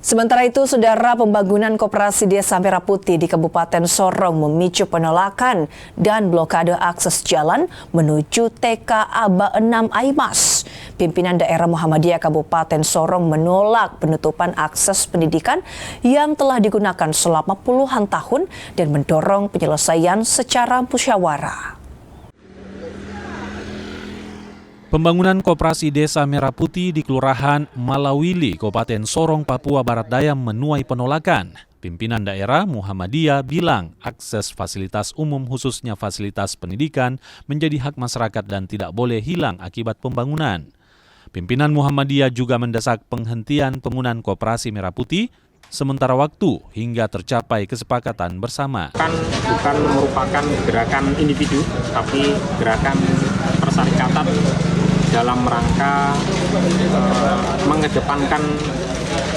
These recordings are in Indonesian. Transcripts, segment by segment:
Sementara itu, Saudara, pembangunan Koperasi Desa Merah Putih di Kabupaten Sorong memicu penolakan dan blokade akses jalan menuju TK Aba 6 Aimas. Pimpinan Daerah Muhammadiyah Kabupaten Sorong menolak penutupan akses pendidikan yang telah digunakan selama puluhan tahun dan mendorong penyelesaian secara musyawarah. Pembangunan Koperasi Desa Merah Putih di Kelurahan Malawili, Kabupaten Sorong, Papua Barat Daya menuai penolakan. Pimpinan daerah Muhammadiyah bilang akses fasilitas umum khususnya fasilitas pendidikan menjadi hak masyarakat dan tidak boleh hilang akibat pembangunan. Pimpinan Muhammadiyah juga mendesak penghentian pembangunan Koperasi Merah Putih sementara waktu hingga tercapai kesepakatan bersama. Bukan merupakan gerakan individu, tapi gerakan persyarikatan dalam rangka mengedepankan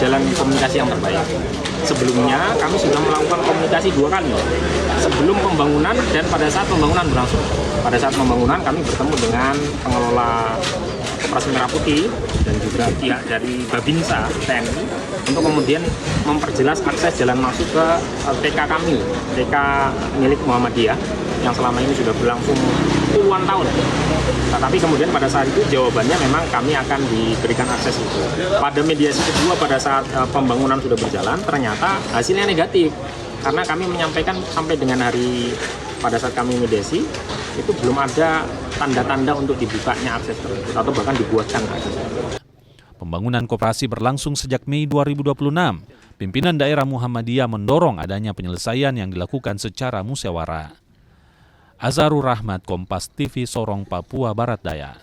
jalan komunikasi yang terbaik. Sebelumnya kami sudah melakukan komunikasi 2 kali, sebelum pembangunan dan pada saat pembangunan berlangsung. Pada saat pembangunan kami bertemu dengan pengelola Koperasi Merah Putih dan juga pihak dari Babinsa TNI untuk kemudian memperjelas akses jalan masuk ke TK kami, TK milik Muhammadiyah yang selama ini sudah berlangsung puluhan tahun. Nah, tapi kemudian pada saat itu jawabannya memang kami akan diberikan akses itu. Pada mediasi kedua pada saat pembangunan sudah berjalan, ternyata hasilnya negatif. Karena kami menyampaikan sampai dengan hari pada saat kami mediasi, itu belum ada tanda-tanda untuk dibukanya akses tersebut atau bahkan dibuatkan akses. Pembangunan koperasi berlangsung sejak Mei 2026. Pimpinan daerah Muhammadiyah mendorong adanya penyelesaian yang dilakukan secara musyawarah. Azharur Rahmat, Kompas TV, Sorong, Papua Barat Daya.